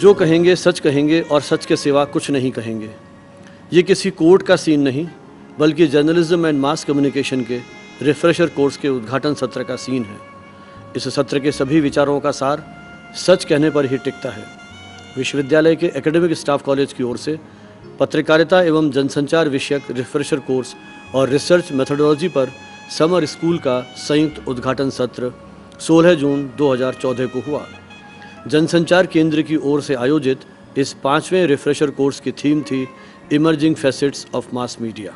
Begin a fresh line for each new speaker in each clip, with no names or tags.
जो कहेंगे सच कहेंगे और सच के सिवा कुछ नहीं कहेंगे। ये किसी कोर्ट का सीन नहीं, बल्कि जर्नलिज्म एंड मास कम्युनिकेशन के रिफ्रेशर कोर्स के उद्घाटन सत्र का सीन है। इस सत्र के सभी विचारों का सार सच कहने पर ही टिकता है। विश्वविद्यालय के एकेडमिक स्टाफ कॉलेज की ओर से पत्रकारिता एवं जनसंचार विषयक रिफ्रेशर कोर्स और रिसर्च मेथोडोलॉजी पर समर स्कूल का संयुक्त उद्घाटन सत्र 16 जून 2014 को हुआ। जनसंचार केंद्र की ओर से आयोजित इस 5वें रिफ्रेशर कोर्स की थीम थी emerging facets of mass media.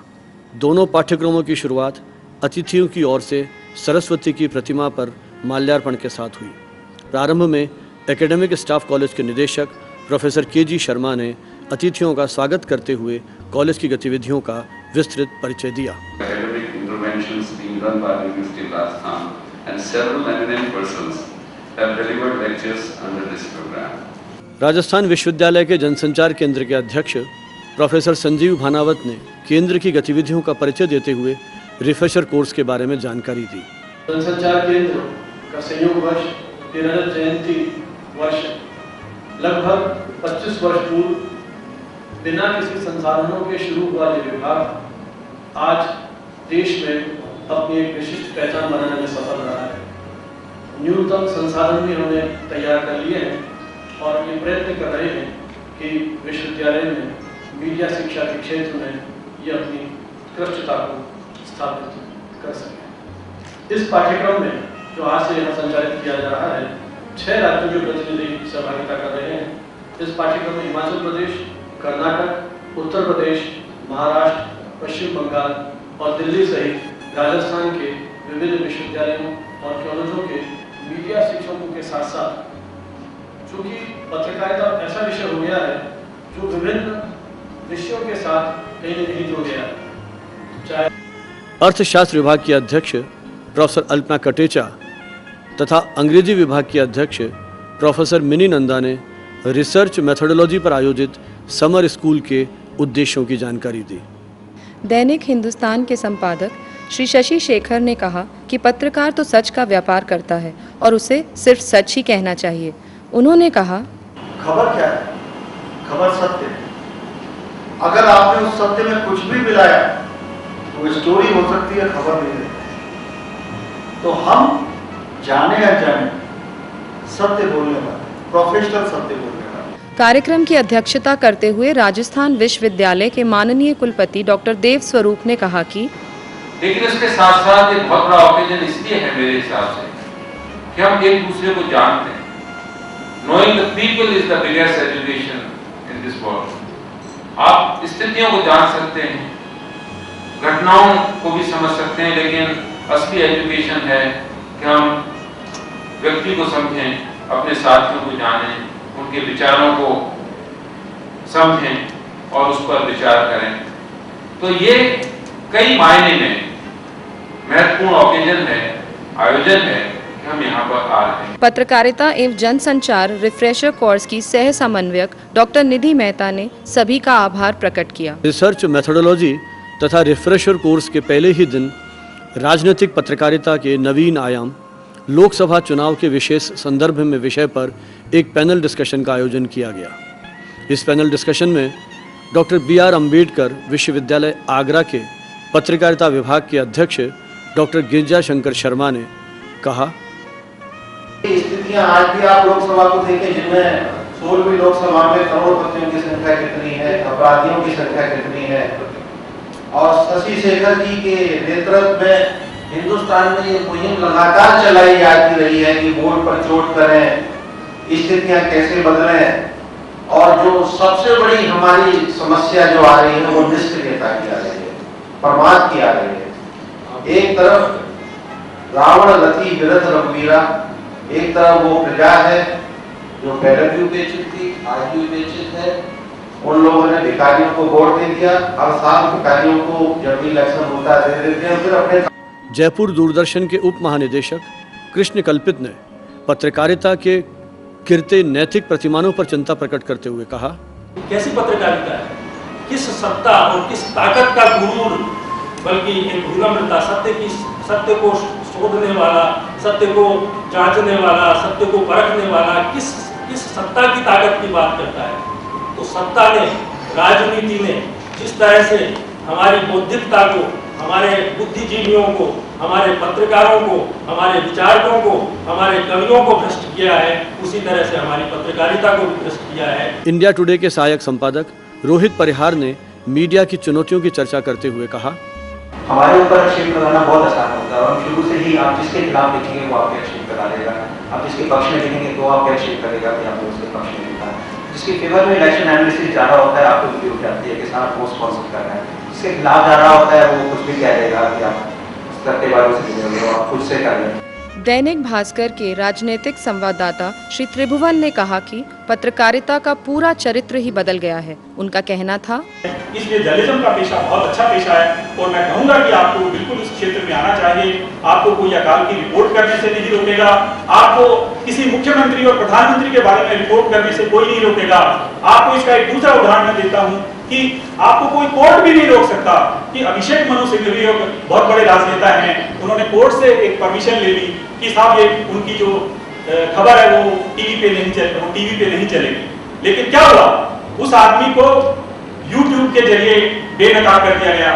दोनों पाठ्यक्रमों की शुरुआत अतिथियों की ओर से सरस्वती की प्रतिमा पर माल्यार्पण के साथ हुई। प्रारंभ में एकेडमिक स्टाफ कॉलेज के निदेशक प्रोफेसर के.जी. शर्मा ने अतिथियों का स्वागत करते हुए कॉलेज की गतिविधियों का विस्तृत परिचय दिया। राजस्थान विश्वविद्यालय के जनसंचार केंद्र के अध्यक्ष प्रोफेसर संजीव भानावत ने केंद्र की गतिविधियों का परिचय देते हुए रिफ्रेशर कोर्स के बारे में जानकारी दी।
जनसंचार केंद्र का संयोग वर्ष 13 जयंती वर्ष लगभग 25 वर्ष पूर्व बिना किसी संसाधनों के शुरू हुआ ये विभाग आज देश में अपनी एक विशिष्ट पहचान बनाने में सफल रहा है। न्यूनतम संसाधन भी हमने तैयार कर लिए हैं और ये प्रयत्न कर रहे हैं कि विश्वविद्यालय में मीडिया शिक्षा के क्षेत्र में ये अपनी उत्कृष्टता को स्थापित कर सके। इस पाठ्यक्रम में जो आज से यहाँ संचालित किया जा रहा है, 6 राज्यों के प्रतिनिधि सहभागिता कर रहे हैं। इस पाठ्यक्रम में हिमाचल प्रदेश, कर्नाटक, उत्तर प्रदेश, महाराष्ट्र, पश्चिम बंगाल और दिल्ली सहित राजस्थान के विभिन्न विश्वविद्यालयों और कॉलेजों के मीडिया शिक्षकों के साथ साथ, चूँकि पत्रकारिता ऐसा विषय हो गया है जो विभिन्न विषयों के साथ कहीं न कहीं जुड़ गया है। चाहे
अर्थशास्त्र विभाग की अध्यक्ष प्रोफेसर अल्पना कटेचा तथा अंग्रेजी विभाग की अध्यक्ष प्रोफेसर मिनी नंदा ने रिसर्च मेथोडोलॉजी पर आयोजित समर स्कूल के उद्देश्यों की जानकारी दी।
दैनिक हिंदुस्तान के संपादक श्री शशि शेखर ने कहा कि पत्रकार तो सच का व्यापार करता है और उसे सिर्फ सच ही कहना चाहिए। उन्होंने कहा,
खबर क्या है? खबर सत्य है। अगर आपने उस सत्य में कुछ भी मिलाया तो वो स्टोरी हो सकती है, खबर नहीं है। तो हम जाने या जाने सत्य बोलने वाले, प्रोफेशनल सत्य बोलने वाले।
कार्यक्रम की अध्यक्षता करते हुए राजस्थान विश्वविद्यालय के माननीय कुलपति डॉक्टर देव स्वरूप ने कहा कि
लेकिन इसके साथ साथ एक बहुत बड़ा ओकेजन इसलिए है मेरे हिसाब से कि हम एक दूसरे को जानते हैं। Knowing the people is the biggest education in this world. आप स्थितियों को जान सकते हैं, घटनाओं को भी समझ सकते हैं, लेकिन असली एजुकेशन है कि हम व्यक्ति को समझें, अपने साथियों को जानें, उनके विचारों को समझें और उस पर विचार करें। तो ये कई मायने में महत्वपूर्ण ओकेजन है, आयोजन है कि हम यहाँ पर आ रहे हैं।
पत्रकारिता एवं जनसंचार रिफ्रेशर कोर्स की सह समन्वयक डॉक्टर निधि मेहता ने सभी का आभार प्रकट किया।
रिसर्च मेथोडोलॉजी तथा रिफ्रेशर कोर्स के पहले ही दिन राजनीतिक पत्रकारिता के नवीन आयाम, लोकसभा चुनाव के विशेष संदर्भ में विषय पर एक पैनल डिस्कशन का आयोजन किया गया। इस पैनल डिस्कशन में डॉक्टर B.R. अम्बेडकर विश्वविद्यालय आगरा के पत्रकारिता विभाग के अध्यक्ष डॉक्टर गिरिजा शंकर शर्मा ने कहा,
स्थितियां आज भी आप लोकसभा को देखें जिनमें 16वीं लोकसभा में करोड़पतियों की संख्या कितनी है, अपराधियों की संख्या कितनी है, और शशि शेखर जी के नेतृत्व में हिंदुस्तान में ये मुहिम लगातार चलाई जाती रही है कि वोट पर चोट करें, स्थितियां कैसे बदलें। और जो सबसे बड़ी हमारी समस्या जो आ रही है वो निष्क्रियता की आ रही है, प्रमाद की आ रही है। एक तरफ रावण रति विरथ रघुवीरा, एक तरफ वो प्रजा है जो पहले भी उपेक्षित थी, आज भी उपेक्षित है। उन लोगों ने भिखारियों को वोट दे दिया, हर साल भिखारियों को जब भी इलेक्शन होता है दे देते हैं, फिर अपने।
जयपुर दूरदर्शन के उप महानिदेशक कृष्ण कल्पित ने पत्रकारिता के गिरते नैतिक प्रतिमानों पर चिंता प्रकट करते हुए कहा,
कैसी पत्रकारिता है, किस सत्ता और किस ताकत का गुरूर, बल्कि एक भूलमृता, सत्य को शोधने वाला, सत्य को जांचने वाला, सत्य को परखने वाला, किस किस सत्ता की ताकत की बात करता है। तो सत्ता ने, राजनीति ने जिस तरह से हमारी बौद्धिकता को, हमारे बुद्धिजीवियों को, हमारे पत्रकारों को, हमारे विचारकों को, हमारे कवियों को भ्रष्ट किया है, उसी तरह से हमारी पत्रकारिता को भी भ्रष्ट किया है।
इंडिया टुडे के सहायक संपादक रोहित परिहार ने मीडिया की चुनौतियों की चर्चा करते हुए कहा,
हमारे ऊपर आक्षेप लगाना बहुत आसान होता है और हम शुरू से ही आप जिसके खिलाफ लिखेंगे वो आपके आक्षेप लगा देगा, आप जिसके पक्ष में लिखेंगे तो आपके आक्षेप करेगा कि आपने उसके पक्ष में लिखा। जिसके फेवर में इलेक्शन एनालिसिस जा रहा होता है आपको वीडियो उठ जाती है कि सारा पोस्ट स्पॉन्सर कर रहा है, जिसके खिलाफ जा रहा होता है वो कुछ भी कह देगा कि आप सत्तेबाजों से जुड़े हो, आप खुद से कर लें।
दैनिक भास्कर के राजनीतिक संवाददाता श्री त्रिभुवन ने कहा कि पत्रकारिता का पूरा चरित्र ही बदल गया है। उनका कहना था,
इसलिए जर्नलिज्म का पेशा बहुत अच्छा पेशा है और मैं कहूंगा कि आपको बिल्कुल इस क्षेत्र में आना चाहिए। आपको कोई अकाल की रिपोर्ट करने से नहीं रोकेगा, आपको किसी मुख्यमंत्री और प्रधानमंत्री के बारे में रिपोर्ट करने से कोई नहीं रोकेगा। आपको इसका एक दूसरा उदाहरण मैं देता हूँ कि आपको कोई कोर्ट भी नहीं रोक सकता कि अभिषेक मनु सिंघवी बहुत बड़े राजनेता हैं, उन्होंने कोर्ट से एक परमिशन ले ली कि साहब ये उनकी जो खबर है वो टीवी पे नहीं चलेगी। लेकिन क्या हुआ, उस आदमी को YouTube के जरिए बेनकाब कर दिया गया।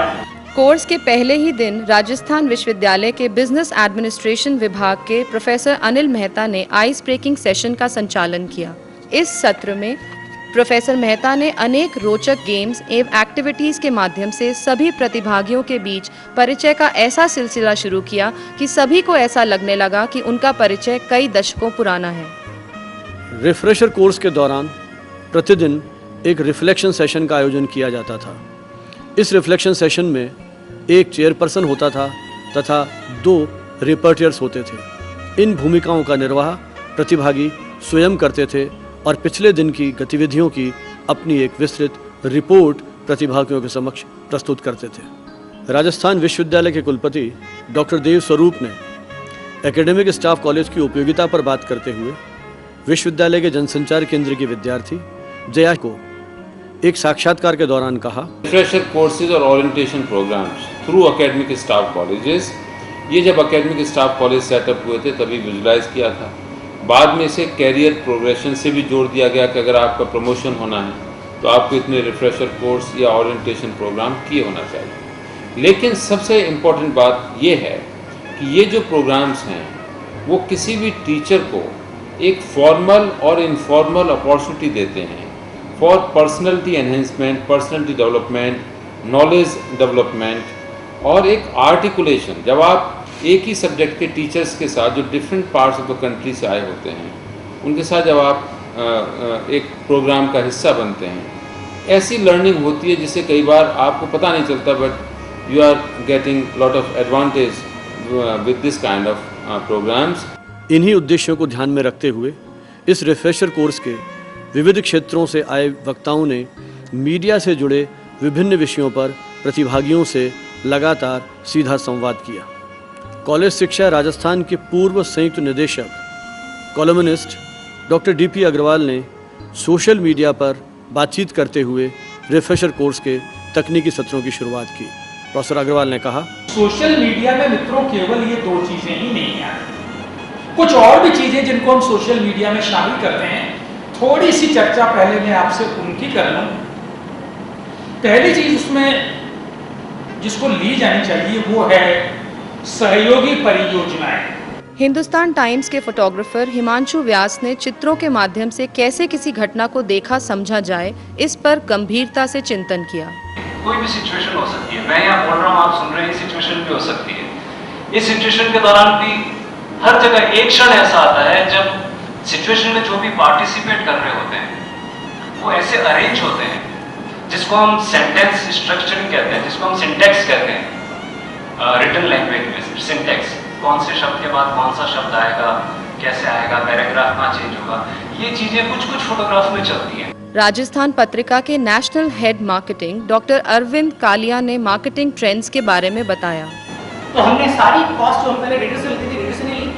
कोर्स के पहले ही दिन राजस्थान विश्वविद्यालय के बिजनेस एडमिनिस्ट्रेशन विभाग के प्रोफेसर अनिल मेहता ने आइस ब्रेकिंग सेशन का संचालन किया। इस सत्र में प्रोफेसर मेहता ने अनेक रोचक गेम्स एवं एक्टिविटीज के माध्यम से सभी प्रतिभागियों के बीच परिचय का ऐसा सिलसिला शुरू किया कि सभी को ऐसा लगने लगा कि उनका परिचय कई दशकों पुराना है।
रिफ्रेशर कोर्स के दौरान प्रतिदिन एक रिफ्लेक्शन सेशन का आयोजन किया जाता था। इस रिफ्लेक्शन सेशन में एक चेयरपर्सन होता था तथा 2 रिपोर्टर्स होते थे। इन भूमिकाओं का निर्वाह प्रतिभागी स्वयं करते थे और पिछले दिन की गतिविधियों की अपनी एक विस्तृत रिपोर्ट प्रतिभागियों के समक्ष प्रस्तुत करते थे। राजस्थान विश्वविद्यालय के कुलपति डॉक्टर देव स्वरूप ने एकेडमिक स्टाफ कॉलेज की उपयोगिता पर बात करते हुए विश्वविद्यालय के जनसंचार केंद्र की विद्यार्थी जया को एक साक्षात्कार के दौरान कहा,
रिफ्रेशर कोर्सेज और orientation programs through academic staff colleges, ये जब एकेडमिक स्टाफ कॉलेज सेटअप हुए थे तभी विजुलाइज किया था। बाद में इसे कैरियर प्रोग्रेशन से भी जोड़ दिया गया कि अगर आपका प्रमोशन होना है तो आपको इतने रिफ्रेशर कोर्स या ओरिएंटेशन प्रोग्राम किए होना चाहिए। लेकिन सबसे इम्पोर्टेंट बात ये है कि ये जो प्रोग्राम्स हैं वो किसी भी टीचर को एक फॉर्मल और इनफॉर्मल अपॉर्चुनिटी देते हैं for personality enhancement, personality development, knowledge development और एक आर्टिकुलेशन। जब आप एक ही सब्जेक्ट के टीचर्स के साथ जो different parts of the country से आए होते हैं उनके साथ जब आप एक प्रोग्राम का हिस्सा बनते हैं, ऐसी लर्निंग होती है जिससे कई बार आपको पता नहीं चलता but you are getting lot of advantage with this kind of programs.
इन्हीं उद्देश्यों को ध्यान में रखते हुए इस रिफ्रेशर कोर्स के विविध क्षेत्रों से आए वक्ताओं ने मीडिया से जुड़े विभिन्न विषयों पर प्रतिभागियों से लगातार सीधा संवाद किया। कॉलेज शिक्षा राजस्थान के पूर्व संयुक्त निदेशक कॉलमनिस्ट डॉक्टर DP अग्रवाल ने सोशल मीडिया पर बातचीत करते हुए रिफ्रेशर कोर्स के तकनीकी सत्रों की शुरुआत की। प्रोफेसर अग्रवाल ने कहा,
सोशल मीडिया में मित्रों केवल ये 2 चीजें ही नहीं हैं, कुछ और भी चीजें जिनको हम सोशल मीडिया में शामिल करते हैं। थोड़ी सी चर्चा पहले मैं आपसे उनकी कर लूं। पहली चीज उसमें जिसको ली जानी चाहिए वो है सहयोगी परियोजनाएं।
हिंदुस्तान टाइम्स के फोटोग्राफर हिमांशु व्यास ने चित्रों के माध्यम से कैसे किसी घटना को देखा समझा जाए, इस पर गंभीरता से चिंतन किया।
कोई भी सिचुएशन हो सकती है, मैं यहाँ बोल रहा हूँ, आप सुन रहे हैं, सिचुएशन भी हो सकती है। इस सिचुएशन के दौरान भी हर जगह एक क्षण ऐसा आता है जब सिचुएशन में जो भी पार्टिसिपेट कर रहे होते हैं वो ऐसे अरेंज होते हैं जिसको हम सेंटेंस स्ट्रक्चरिंग कहते हैं, जिसको हम सिंटैक्स कहते हैं। रिटन लैंग्वेज में सिंटैक्स, कौन से शब्द के बाद कौन सा शब्द आएगा, कैसे आएगा, पैराग्राफ कहाँ चेंज होगा, ये चीजें कुछ कुछ फोटोग्राफ में चलती हैं।
राजस्थान पत्रिका के national head marketing doctor Arvind Kalia ने मार्केटिंग ट्रेंड्स के बारे में बताया।
तो हमने सारी कॉस्ट जो हम पहले रीडर से लेते थे, रीडर से नहीं ली,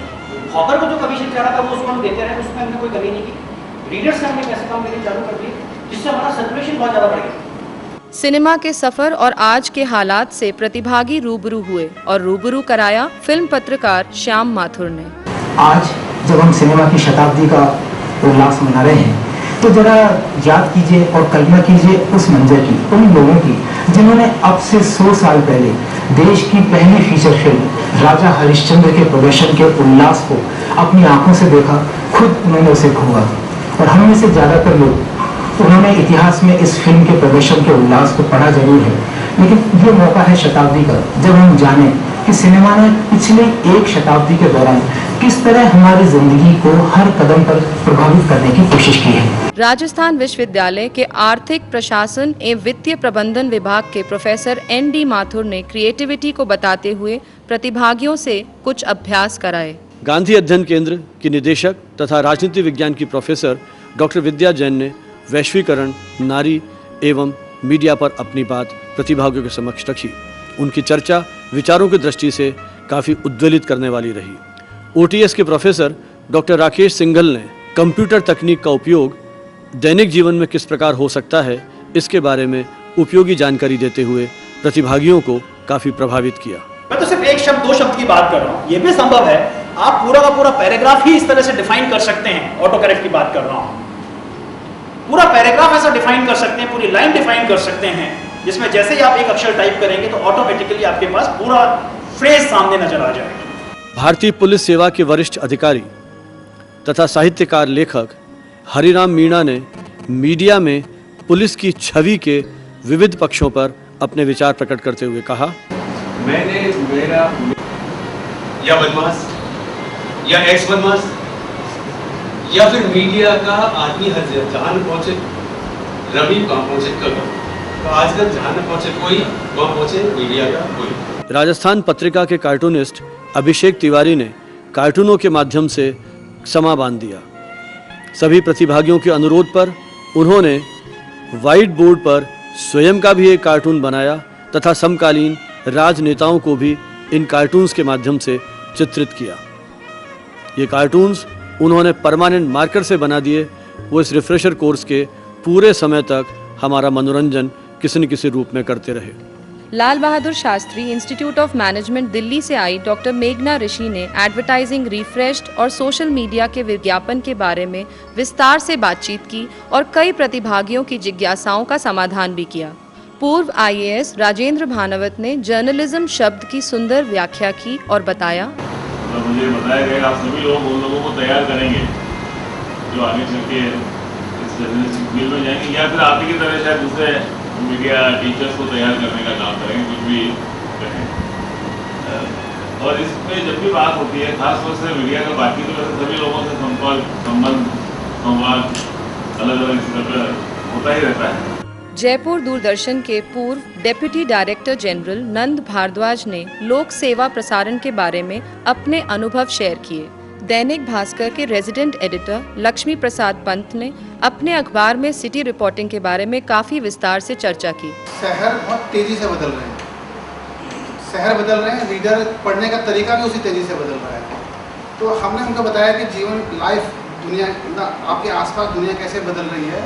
हॉकर को जो कमीशन चाह रहा था वो उसको हम देते रहे, उसमें हमने कोई कमी नहीं की। रीडर से हमने पैसे कम लेने चालू कर दिए, जिससे हमारा सर्कुलेशन बहुत ज़्यादा बढ़ गया।
सिनेमा के सफर और आज के हालात से प्रतिभागी रूबरू हुए और रूबरू कराया फिल्म पत्रकार श्याम माथुर ने।
आज जब हम सिनेमा की शताब्दी का उल्लास मना रहे हैं, तो जरा याद कीजिए और कल्पना कीजिए उस मंजर की, उन लोगों की जिन्होंने अब से 100 साल पहले देश की पहली फीचर फिल्म राजा हरिश्चंद्र के प्रदर्शन के उल्लास को अपनी आंखों से देखा, खुद उन्होंने उसे खोआ। और हम में से ज्यादातर लोग उन्होंने इतिहास में इस फिल्म के प्रदर्शन के उल्लास को पढ़ा जरूर है, लेकिन ये मौका है शताब्दी का जब हम जाने कि सिनेमा ने पिछले एक शताब्दी के दौरान किस तरह हमारी जिंदगी को हर कदम पर प्रभावित करने की कोशिश की है।
राजस्थान विश्वविद्यालय के आर्थिक प्रशासन एवं वित्तीय प्रबंधन विभाग के प्रोफेसर ND माथुर ने क्रिएटिविटी को बताते हुए प्रतिभागियों से कुछ अभ्यास कराए।
गांधी अध्ययन केंद्र की निदेशक तथा राजनीति विज्ञान की प्रोफेसर डॉक्टर विद्या जैन ने वैश्वीकरण, नारी एवं मीडिया पर अपनी बात प्रतिभागियों के समक्ष रखी। उनकी चर्चा विचारों की दृष्टि से काफ़ी उद्वेलित करने वाली रही। OTS के प्रोफेसर डॉक्टर राकेश सिंघल ने कंप्यूटर तकनीक का उपयोग दैनिक जीवन में किस प्रकार हो सकता है, इसके बारे में उपयोगी जानकारी देते हुए प्रतिभागियों को काफ़ी प्रभावित किया।
मैं तो सिर्फ एक शब्द, दो शब्द की बात कर रहा हूँ। ये भी संभव है, आप पूरा का पूरा पैराग्राफ ही इस तरह से डिफाइन कर सकते हैं। ऑटो करेक्ट की बात कर रहा हूँ, पूरा पैराग्राफ ऐसा डिफाइन कर सकते हैं, पूरी लाइन डिफाइन कर सकते हैं, जिसमें जैसे ही आप एक अक्षर टाइप करेंगे तो ऑटोमेटिकली आपके पास पूरा फ्रेज सामने नजर आ जाएगा।
भारतीय पुलिस सेवा के वरिष्ठ अधिकारी तथा साहित्यकार लेखक हरिराम मीणा ने मीडिया में पुलिस की छवि के विविध पक्षों पर अपने विचार प्रकट करते हुए कहा,
मैंने मेरा या बदमाश या एक्स बदमाश या फिर मीडिया का आदमी हर जहाँ न पहुंचे, रवि वहाँ पहुंचे कभी, तो आजकल जहाँ न पहुंचे कोई, वहाँ पहुंचे मीडिया का कोई।
राजस्थान पत्रिका के कार्टूनिस्ट अभिषेक तिवारी ने कार्टूनों के माध्यम से समा बांध दिया। सभी प्रतिभागियों के अनुरोध पर उन्होंने व्हाइट बोर्ड पर स्वयं का भी एक कार्टून बनाया तथा समकालीन राजनेताओं को भी इन कार्टून्स के माध्यम से चित्रित किया। ये कार्टून्स उन्होंने परमानेंट मार्कर से बना दिए। वो इस रिफ्रेशर कोर्स के पूरे समय तक हमारा मनोरंजन किसी न किसी रूप में करते रहे।
Lal Bahadur Shastri institute of management Delhi से आई डॉक्टर मेघना ऋषि ने एडवर्टाइजिंग, रिफ्रेश्ड और सोशल मीडिया के विज्ञापन के बारे में विस्तार से बातचीत की और कई प्रतिभागियों की जिज्ञासाओं का समाधान भी किया। पूर्व IAS राजेंद्र भानवत ने जर्नलिज्म शब्द की सुंदर व्याख्या की और बताया,
मुझे बताया गया आप सभी लोग उन लोगों को तैयार करेंगे जो आगे चल के इस जर्नलिस्टिक फील्ड में जाएंगे, या फिर आप ही की तरह शायद दूसरे मीडिया टीचर्स को तैयार करने का काम करेंगे, कुछ भी करें। और इसमें जब भी बात होती है, खासतौर से मीडिया का, बाकी तो वैसे सभी लोगों से संवाद अलग अलग स्तर पर होता ही रहता है।
जयपुर दूरदर्शन के पूर्व डेप्यूटी डायरेक्टर जनरल नंद भारद्वाज ने लोक सेवा प्रसारण के बारे में अपने अनुभव शेयर किए। दैनिक भास्कर के रेजिडेंट एडिटर लक्ष्मी प्रसाद पंत ने अपने अखबार में सिटी रिपोर्टिंग के बारे में काफी विस्तार से चर्चा की।
शहर बहुत तेजी से बदल रहे हैं, शहर बदल रहे हैं, रीडर पढ़ने का तरीका भी उसी तेजी से बदल रहा है। तो हमने उनको बताया कि जीवन, लाइफ, दुनिया, आपके आसपास दुनिया कैसे बदल रही है,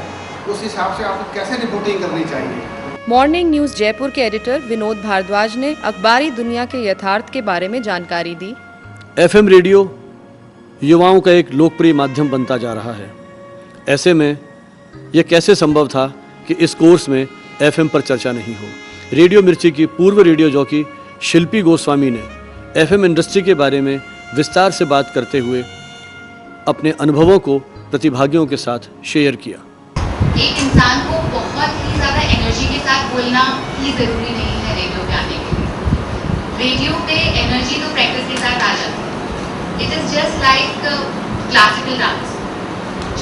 उस हिसाब से आपको कैसे रिपोर्टिंग करनी चाहिए।
मॉर्निंग न्यूज जयपुर के एडिटर विनोद भारद्वाज ने अखबारी दुनिया के यथार्थ के बारे में जानकारी दी।
FM रेडियो युवाओं का एक लोकप्रिय माध्यम बनता जा रहा है। ऐसे में यह कैसे संभव था कि इस कोर्स में FM पर चर्चा नहीं हो। रेडियो मिर्ची की पूर्व रेडियो जॉकी शिल्पी गोस्वामी ने FM इंडस्ट्री के बारे में विस्तार से बात करते हुए अपने अनुभवों को प्रतिभागियों के साथ शेयर किया।
एक इंसान को बहुत ही ज़्यादा एनर्जी के साथ बोलना ही ज़रूरी नहीं है रेडियो पे आने के लिए। रेडियो पे एनर्जी तो प्रैक्टिस के साथ आ जाती है। It is just like classical dance.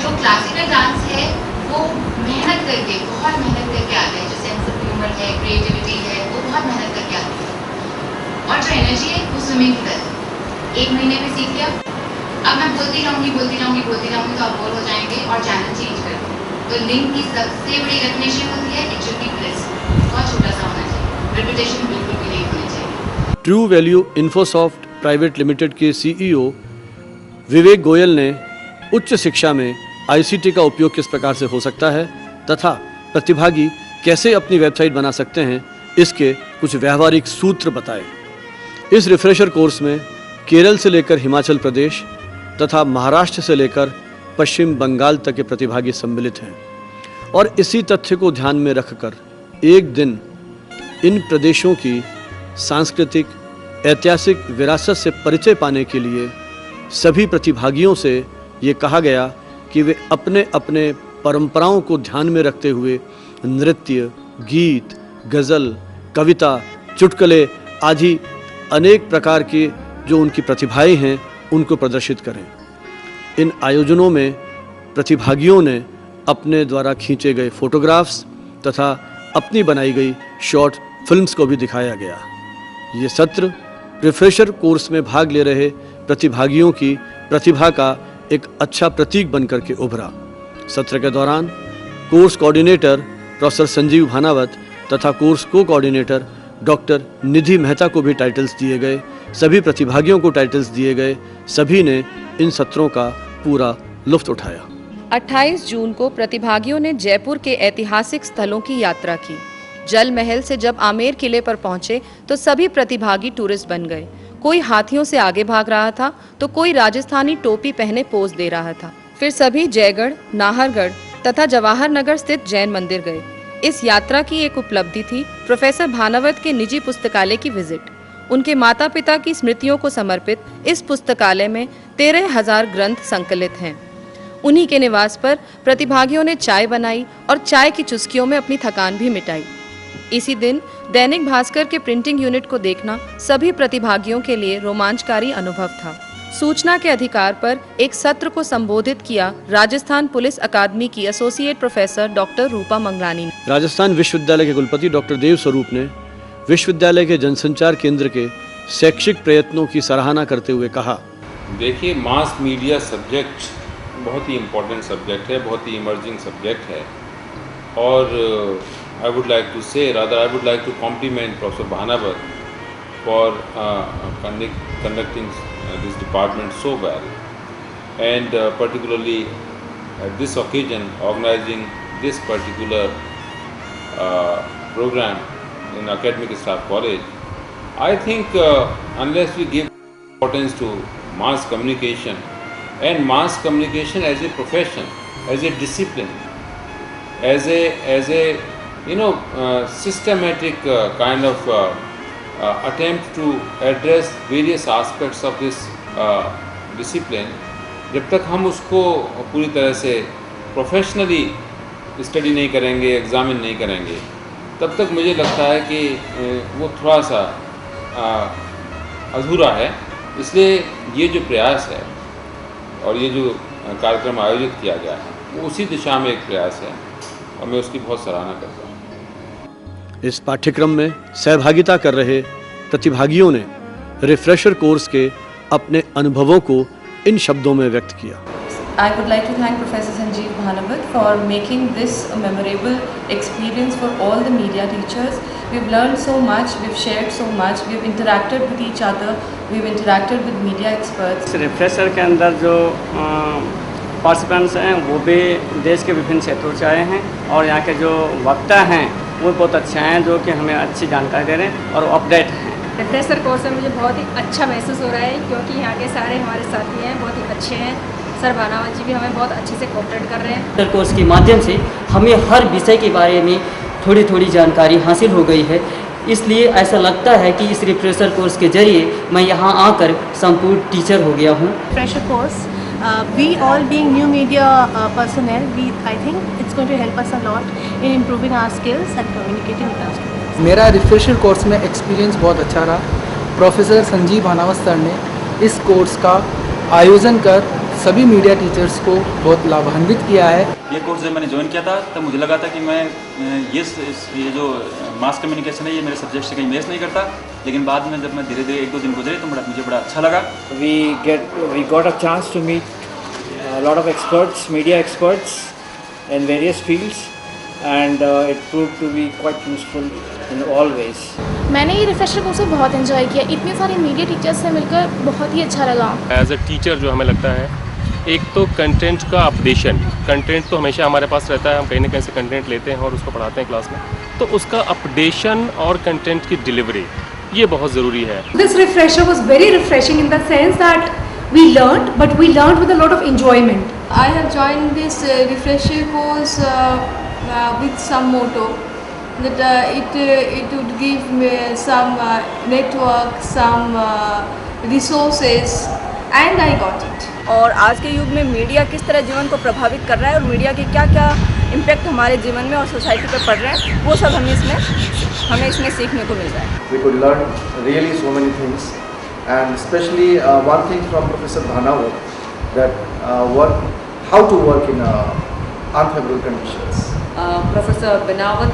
जो क्लासिकल डांस है वो मेहनत करके, बहुत मेहनत करके आता है। जो सेंस ऑफ ह्यूमर है, क्रिएटिविटी है, वो बहुत मेहनत करके आती है। और जो एनर्जी है वो स्विमिंग की तरह, 1 महीने में सीख लिया, अब मैं बोलती जाऊँगी तो आप बोर हो जाएंगे और चैनल चेंज कर दो। तो लिंक की सबसे बड़ी डेफिनेशन होती है, इट शुड बी क्रिस्प, बहुत छोटा सा होना चाहिए, रिपीटेशन बिल्कुल भी नहीं होनी चाहिए।
True value Infosoft private limited के CEO विवेक गोयल ने उच्च शिक्षा में ICT का उपयोग किस प्रकार से हो सकता है तथा प्रतिभागी कैसे अपनी वेबसाइट बना सकते हैं, इसके कुछ व्यावहारिक सूत्र बताए। इस रिफ्रेशर कोर्स में केरल से लेकर हिमाचल प्रदेश तथा महाराष्ट्र से लेकर पश्चिम बंगाल तक के प्रतिभागी सम्मिलित हैं। और इसी तथ्य को ध्यान में रखकर एक दिन इन प्रदेशों की सांस्कृतिक ऐतिहासिक विरासत से परिचय पाने के लिए सभी प्रतिभागियों से ये कहा गया कि वे अपने अपने परंपराओं को ध्यान में रखते हुए नृत्य, गीत, गज़ल, कविता, चुटकुले आदि अनेक प्रकार की जो उनकी प्रतिभाएं हैं उनको प्रदर्शित करें। इन आयोजनों में प्रतिभागियों ने अपने द्वारा खींचे गए फोटोग्राफ्स तथा अपनी बनाई गई शॉर्ट फिल्म्स को भी दिखाया गया। ये सत्र रिफ्रेशर कोर्स में भाग ले रहे प्रतिभागियों की प्रतिभा का एक अच्छा प्रतीक बनकर के उभरा। सत्र के दौरान course coordinator professor Sanjeev Bhanawat तथा कोर्स को कोऑर्डिनेटर डॉक्टर निधि मेहता को भी टाइटल्स दिए गए। सभी प्रतिभागियों को टाइटल्स दिए गए। सभी ने इन सत्रों का पूरा लुत्फ उठाया।
28 जून को प्रतिभागियों ने जयपुर के ऐतिहासिक स्थलों की यात्रा की। जल महल से जब आमेर किले पर पहुंचे तो सभी प्रतिभागी टूरिस्ट बन गए। कोई हाथियों से आगे भाग रहा था तो कोई राजस्थानी टोपी पहने पोज दे रहा था। फिर सभी जयगढ़, नाहरगढ़ तथा जवाहर नगर स्थित जैन मंदिर गए। इस यात्रा की एक उपलब्धि थी प्रोफेसर भानावत के निजी पुस्तकालय की विजिट। उनके माता पिता की स्मृतियों को समर्पित इस पुस्तकालय में 13,000 ग्रंथ संकलित हैं। उन्हीं के निवास पर प्रतिभागियों ने चाय बनाई और चाय की चुस्कियों में अपनी थकान भी मिटाई। इसी दिन दैनिक भास्कर के प्रिंटिंग यूनिट को देखना सभी प्रतिभागियों के लिए रोमांचकारी अनुभव था। सूचना के अधिकार पर एक सत्र को संबोधित किया राजस्थान पुलिस अकादमी की एसोसिएट प्रोफेसर डॉक्टर रूपा मंगलानी ने।
राजस्थान विश्वविद्यालय के कुलपति डॉक्टर देव स्वरूप ने विश्वविद्यालय के जनसंचार केंद्र के शैक्षिक प्रयत्नों की सराहना करते हुए कहा,
देखिए, मास मीडिया सब्जेक्ट बहुत ही इम्पोर्टेंट सब्जेक्ट है, बहुत ही इमर्जिंग सब्जेक्ट है। और I would like to say, rather I would like to compliment Professor Bhanavat for conducting this department so well, and particularly at this occasion organizing this particular program in Academic Staff College. I think unless we give importance to mass communication and mass communication as a profession, as a discipline, as a systematic kind of attempt to address various aspects of this discipline, जब तक हम उसको पूरी तरह से professionally study नहीं करेंगे, examine नहीं करेंगे, तब तक मुझे लगता है कि वो थोड़ा सा अधूरा है। इसलिए ये जो प्रयास है और ये जो कार्यक्रम आयोजित किया गया है वो उसी दिशा में एक प्रयास है और मैं उसकी बहुत सराहना करता हूँ।
इस पाठ्यक्रम में सहभागिता कर रहे प्रतिभागियों ने रिफ्रेशर कोर्स के अपने अनुभवों को इन शब्दों में व्यक्त किया।
I would like to thank Professor Sanjeev Bhanavat for making this a memorable experience for all the media teachers. We've learned so much, we've shared so much, we've interacted with each other, we've interacted with media experts.
Refresher के अंदर जो participants हैं वो भी देश के विभिन्न क्षेत्रों से आए हैं और यहाँ के जो वक्ता हैं वो बहुत अच्छे हैं, जो कि हमें अच्छी जानकारी दे रहे हैं और अपडेट हैं।
रिफ्रेशर कोर्स में मुझे बहुत ही अच्छा महसूस हो रहा है क्योंकि यहाँ के सारे हमारे साथी हैं, बहुत ही अच्छे हैं। सर भानावत जी भी हमें बहुत अच्छे से कोऑपरेट कर रहे हैं।
रिफ्रेशर कोर्स के माध्यम से हमें हर विषय के बारे में थोड़ी थोड़ी जानकारी हासिल हो गई है। इसलिए ऐसा लगता है कि इस रिफ्रेशर कोर्स के जरिए मैं यहाँ आकर संपूर्ण टीचर हो गया हूँ।
Refresher course we all being new media personnel, I think it's going to help us a lot in improving our skills and communicating with our students.
मेरा रिफ्रेशर कोर्स में एक्सपीरियंस बहुत अच्छा रहा। प्रोफेसर संजीव भानावत सर ने इस course का आयोजन कर सभी मीडिया टीचर्स को बहुत लाभान्वित किया है।
ये कोर्स जब मैंने ज्वाइन किया था तब मुझे लगा था कि मैं ये जो मास कम्युनिकेशन है ये मेरे सब्जेक्ट से कहीं मैच नहीं करता, लेकिन बाद में जब मैं धीरे धीरे 1-2 दिन गुजरे तो मुझे बड़ा अच्छा लगा।
We got a chance to meet a lot of experts, media experts in various fields, and it proved to be quite useful in all ways.
मैंने ये रिफ्रेशर कोर्स बहुत एंजॉय किया। इतने सारे मीडिया टीचर्स से मिलकर बहुत ही अच्छा लगा।
एज अ टीचर जो हमें लगता है, एक तो कंटेंट का अपडेशन, कंटेंट तो हमेशा हमारे पास रहता है, हम कहीं ना कहीं से कंटेंट लेते हैं और उसको पढ़ाते हैं क्लास में, तो उसका अपडेशन और कंटेंट की डिलीवरी ये बहुत ज़रूरी है।
This refresher was very refreshing in the sense that
we learned, but we learned with a lot of enjoyment.
I have joined this refresher course with some motto that it would give me some network, some resources, and I got it.
और आज के युग में media किस तरह जीवन को प्रभावित कर रहा है और मीडिया के क्या क्या इम्पैक्ट हमारे जीवन में और सोसाइटी पर पड़ रहे हैं, वो सब हमें इसमें सीखने को मिल रहा है.
We could learn really so many things, and especially one thing from Professor Bhanawat, that how to work in unfavorable conditions.
Professor Bhanawat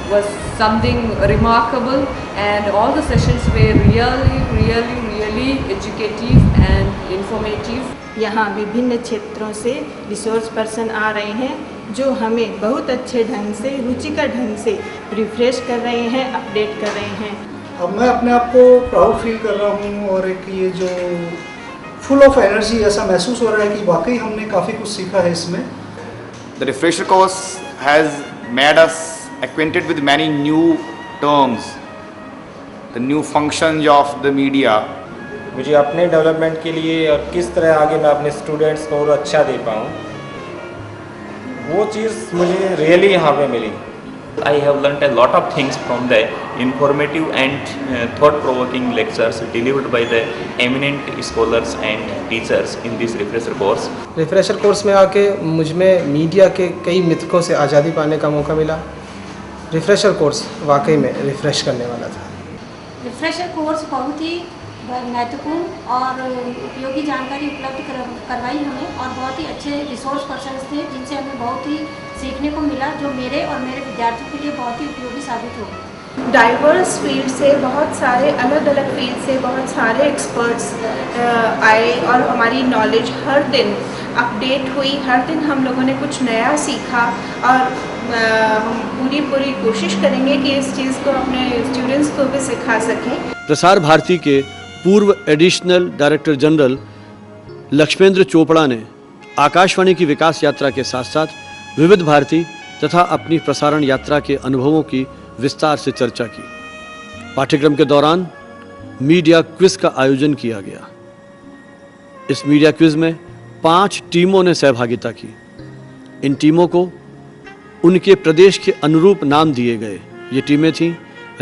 was something remarkable, and all the sessions were really educative and informative.
यहाँ विभिन्न क्षेत्रों से resource person आ रहे हैं जो हमें बहुत अच्छे ढंग से, रुचिकर ढंग से रिफ्रेश कर रहे हैं, अपडेट कर रहे हैं.
अब मैं अपने आप को प्राउड फील कर रहा हूँ और एक ये जो फुल ऑफ एनर्जी ऐसा महसूस हो रहा है कि वाकई हमने काफ़ी कुछ सीखा है इसमें.
The refresher course has made us acquainted with many new terms, the new functions of the media.
मुझे अपने डेवलपमेंट के लिए और किस तरह आगे मैं अपने स्टूडेंट्स को और अच्छा दे पाऊँ, वो चीज़ मुझे रियली यहाँ पे मिली.
I have learnt a lot of things from the informative and thought-provoking lectures delivered by the eminent scholars and teachers in this refresher course.
Refresher course में आके मुझ में मीडिया के कई मिथकों से आज़ादी पाने का मौका मिला. रिफ्रेशर कोर्स वाकई में रिफ्रेश करने वाला था.
रिफ्रेशर कोर्स बहुत ही महत्वपूर्ण और उपयोगी जानकारी उपलब्ध करवाई हमें, और बहुत ही अच्छे रिसोर्स पर्सन्स थे जिनसे हमें बहुत ही सीखने को मिला, जो मेरे और मेरे विद्यार्थियों के लिए बहुत ही उपयोगी साबित हो गए.
डाइवर्स फील्ड से, बहुत सारे अलग अलग फील्ड से बहुत सारे एक्सपर्ट्स आए और हमारी नॉलेज हर दिन अपडेट हुई. हर दिन हम लोगों ने कुछ नया सीखा, और हम पूरी कोशिश करेंगे कि इस चीज़ को अपने स्टूडेंट्स को भी सिखा सकें.
प्रसार भारती के पूर्व additional director general Lakshmendra Chopra ने आकाशवाणी की विकास यात्रा के साथ साथ विविध भारती तथा अपनी प्रसारण यात्रा के अनुभवों की विस्तार से चर्चा की. पाठ्यक्रम के दौरान मीडिया क्विज का आयोजन किया गया. इस मीडिया क्विज में 5 टीमों ने सहभागिता की. इन टीमों को उनके प्रदेश के अनुरूप नाम दिए गए. ये टीमें थीं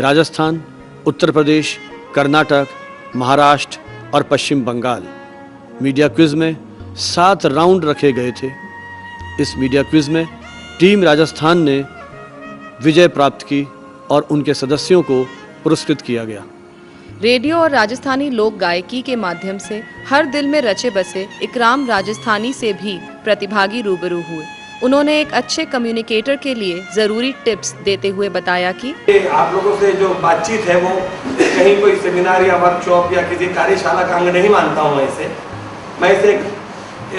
राजस्थान, उत्तर प्रदेश, कर्नाटक, महाराष्ट्र और पश्चिम बंगाल. मीडिया क्विज में 7 राउंड रखे गए थे. इस मीडिया क्विज में टीम राजस्थान ने विजय प्राप्त की और उनके सदस्यों को पुरस्कृत किया गया.
रेडियो और राजस्थानी लोक गायकी के माध्यम से हर दिल में रचे बसे इकराम राजस्थानी से भी प्रतिभागी रूबरू हुए. उन्होंने एक अच्छे कम्युनिकेटर के लिए ज़रूरी टिप्स देते हुए बताया कि
आप लोगों से जो बातचीत है वो कहीं कोई सेमिनार या वर्कशॉप या किसी कार्यशाला का अंग नहीं मानता हूँ. मैं इसे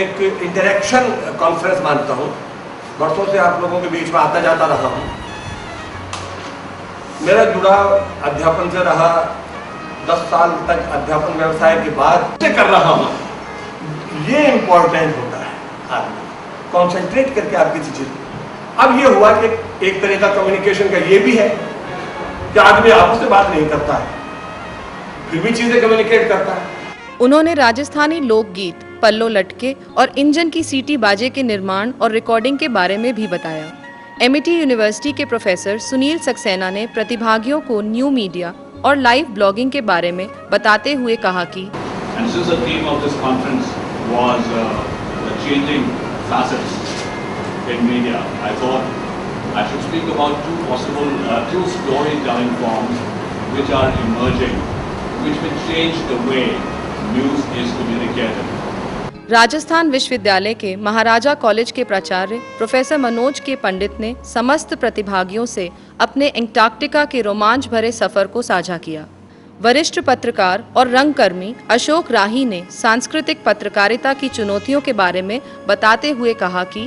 एक इंटरेक्शन कॉन्फ्रेंस मानता हूँ. वर्षों से आप लोगों के बीच में आता जाता रहा हूँ. मेरा जुड़ाव अध्यापन से रहा. 10 साल तक अध्यापन व्यवसाय के बाद कर रहा हूँ. ये इम्पोर्टेंट होता है आदमी कॉन्सेंट्रेट करके आप किसी चीज. अब ये हुआ कि एक तरह का कम्युनिकेशन का ये भी है कि आदमी आपस में बात नहीं करता है, फिर भी चीजें कम्युनिकेट करता है.
उन्होंने राजस्थानी लोकगीत पल्लो लटके और इंजन की सीटी बाजे के निर्माण और रिकॉर्डिंग के बारे में भी बताया. एमिटी यूनिवर्सिटी के प्रोफेसर सुनील सक्सेना ने प्रतिभागियों को न्यू मीडिया और लाइव ब्लॉगिंग के बारे में बताते हुए कहा कि
facets in media, I thought I should speak about two storytelling forms which are emerging, which will change the way news is communicated.
Rajasthan विश्वविद्यालय के महाराजा कॉलेज के प्राचार्य प्रोफेसर मनोज के पंडित ने समस्त प्रतिभागियों से अपने एंटार्क्टिका के रोमांच भरे सफर को साझा किया. वरिष्ठ पत्रकार और रंगकर्मी अशोक राही ने सांस्कृतिक पत्रकारिता की चुनौतियों के बारे में बताते हुए कहा कि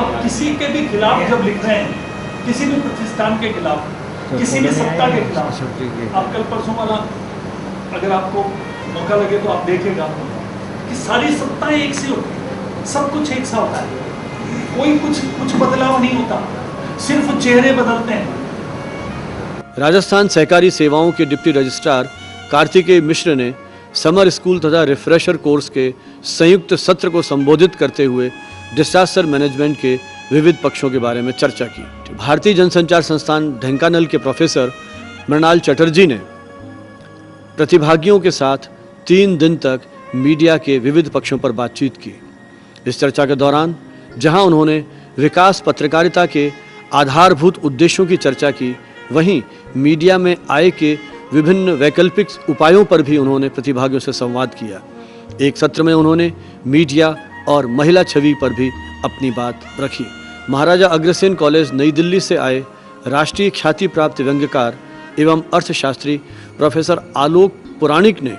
अब किसी के भी खिलाफ जब लिख रहे हैं, किसी भी प्रतिष्ठान के खिलाफ, किसी भी सत्ता के खिलाफ, आप कल परसों वाला अगर आपको मौका लगे तो आप देखेगा कि सारी सत्ताएं एक सी होती है, सब कुछ एक सा होता है, कोई कुछ बदलाव नहीं होता, सिर्फ चेहरे बदलते हैं.
राजस्थान सहकारी सेवाओं के डिप्टी रजिस्ट्रार कार्तिकेय मिश्र ने समर स्कूल तथा रिफ्रेशर कोर्स के संयुक्त सत्र को संबोधित करते हुए डिजास्टर मैनेजमेंट के विविध पक्षों के बारे में चर्चा की। भारतीय जनसंचार संस्थान ढेंकानाल के प्रोफेसर मृणाल चटर्जी ने प्रतिभागियों के साथ 3 दिन तक मीडिया के विविध पक्षों पर बातचीत की। इस चर्चा के दौरान जहां उन्होंने विकास पत्रकारिता के आधारभूत उद्देश्यों की चर्चा की, वहीं मीडिया में आय के विभिन्न वैकल्पिक उपायों पर भी उन्होंने प्रतिभागियों से संवाद किया। एक सत्र में उन्होंने मीडिया और महिला छवि पर भी अपनी बात रखी। महाराजा अग्रसेन कॉलेज नई दिल्ली से आए राष्ट्रीय ख्याति प्राप्त व्यंग्यकार एवं अर्थशास्त्री प्रोफेसर आलोक पुराणिक ने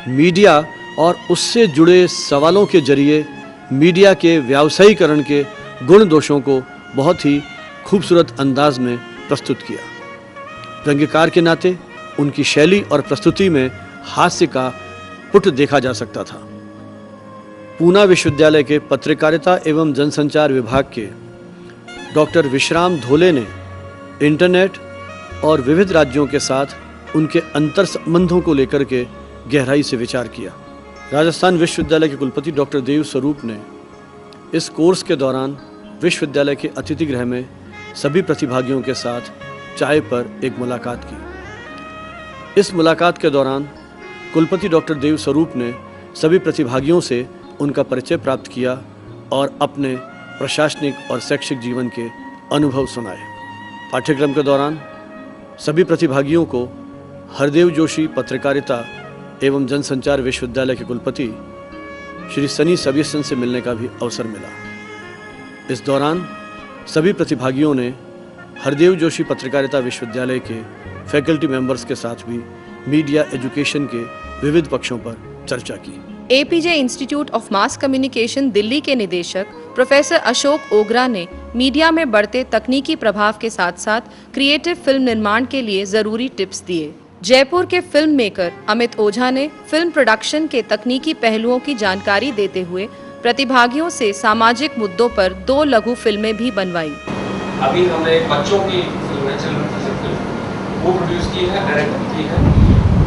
मीडिया और उससे जुड़े सवालों के जरिए मीडिया के व्यावसायीकरण के गुण दोषों को बहुत ही खूबसूरत अंदाज में प्रस्तुत किया। व्यंग्यकार के नाते उनकी शैली और प्रस्तुति में हास्य का पुट देखा जा सकता था। पूना विश्वविद्यालय के पत्रकारिता एवं जनसंचार विभाग के डॉक्टर विश्राम धोले ने इंटरनेट और विविध राज्यों के साथ उनके अंतर संबंधों को लेकर के गहराई से विचार किया। राजस्थान विश्वविद्यालय के कुलपति डॉक्टर देव स्वरूप ने इस कोर्स के दौरान विश्वविद्यालय के अतिथि गृह में सभी प्रतिभागियों के साथ चाय पर एक मुलाकात की। इस मुलाकात के दौरान कुलपति डॉक्टर देव स्वरूप ने सभी प्रतिभागियों से उनका परिचय प्राप्त किया और अपने प्रशासनिक और शैक्षिक जीवन के अनुभव सुनाए। पाठ्यक्रम के दौरान सभी प्रतिभागियों को हरदेव जोशी पत्रकारिता एवं जनसंचार विश्वविद्यालय के कुलपति श्री सनी सबीसन से मिलने का भी अवसर मिला। इस दौरान सभी प्रतिभागियों ने हरदेव जोशी पत्रकारिता विश्वविद्यालय के फैकल्टी मेंबर्स के साथ भी मीडिया एजुकेशन के विविध पक्षों पर चर्चा की।
APJ institute of mass communication Delhi के निदेशक प्रोफेसर अशोक ओगरा ने मीडिया में बढ़ते तकनीकी प्रभाव के साथ साथ क्रिएटिव फिल्म निर्माण के लिए जरूरी टिप्स दिए। जयपुर के फिल्म मेकर अमित ओझा ने फिल्म प्रोडक्शन के तकनीकी पहलुओं की जानकारी देते हुए प्रतिभागियों से सामाजिक मुद्दों पर 2 लघु फिल्में भी बनवाई।
अभी हमने एक बच्चों की फिल्म है, चिल्ड्रन फिल्म, वो प्रोड्यूस की है, डायरेक्ट की है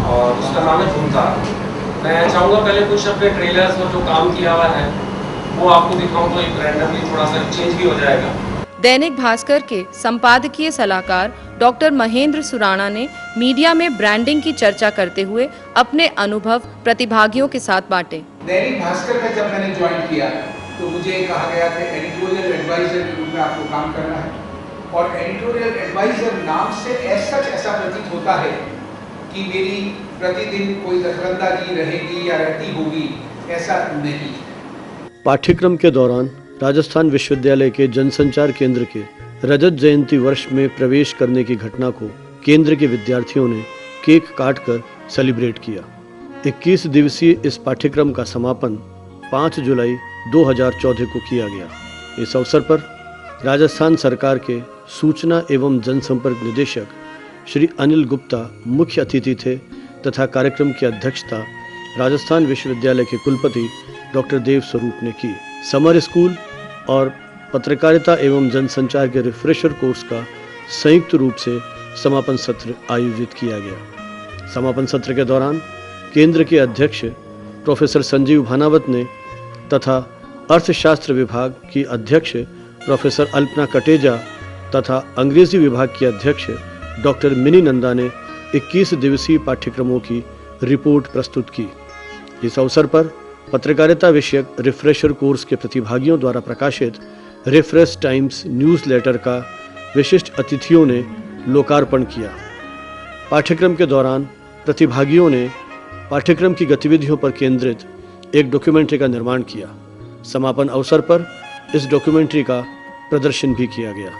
और उसका नाम है धूमधार। मैं चाहूँगा पहले कुछ अपने ट्रेलर्स और जो काम किया हुआ है वो आपको दिखाऊँ, तो एक रैंडमली थोड़ा सा चेंज भी हो जाएगा।
दैनिक भास्कर के संपादकीय सलाहकार डॉक्टर महेंद्र सुराणा ने मीडिया में ब्रांडिंग की चर्चा करते हुए अपने अनुभव प्रतिभागियों के साथ बांटे।
दैनिक भास्कर का जब मैंने ज्वाइन किया तो मुझे कहा गया था एडिटोरियल एडवाइजर के रूप में आपको काम करना है, और एडिटोरियल एडवाइजर नाम से ऐसा प्रतीत होता है कि मेरी प्रतिदिन कोई दखलंदाजी रहेगी या रहती होगी, ऐसा नहीं।
पाठ्यक्रम के दौरान राजस्थान विश्वविद्यालय के जनसंचार केंद्र के रजत जयंती वर्ष में प्रवेश करने की घटना को केंद्र के विद्यार्थियों ने केक काटकर सेलिब्रेट किया। 21 दिवसीय इस पाठ्यक्रम का समापन 5 जुलाई 2014 को किया गया। इस अवसर पर राजस्थान सरकार के सूचना एवं जनसंपर्क निदेशक श्री अनिल गुप्ता मुख्य अतिथि थे तथा कार्यक्रम की अध्यक्षता राजस्थान विश्वविद्यालय के कुलपति डॉक्टर देव स्वरूप ने की। समर स्कूल और पत्रकारिता एवं जनसंचार के रिफ्रेशर कोर्स का संयुक्त रूप से समापन सत्र आयोजित किया गया। समापन सत्र के दौरान केंद्र के अध्यक्ष प्रोफेसर संजीव भानावत ने तथा अर्थशास्त्र विभाग की अध्यक्ष प्रोफेसर अल्पना कटेजा तथा अंग्रेजी विभाग की अध्यक्ष डॉक्टर मिनी नंदा ने 21 दिवसीय पाठ्यक्रमों की रिपोर्ट प्रस्तुत की। इस अवसर पर पत्रकारिता विषयक रिफ्रेशर कोर्स के प्रतिभागियों द्वारा प्रकाशित रिफ्रेश टाइम्स न्यूज़लेटर का विशिष्ट अतिथियों ने लोकार्पण किया। पाठ्यक्रम के दौरान प्रतिभागियों ने पाठ्यक्रम की गतिविधियों पर केंद्रित एक डॉक्यूमेंट्री का निर्माण किया। समापन अवसर पर इस डॉक्यूमेंट्री का प्रदर्शन भी किया गया।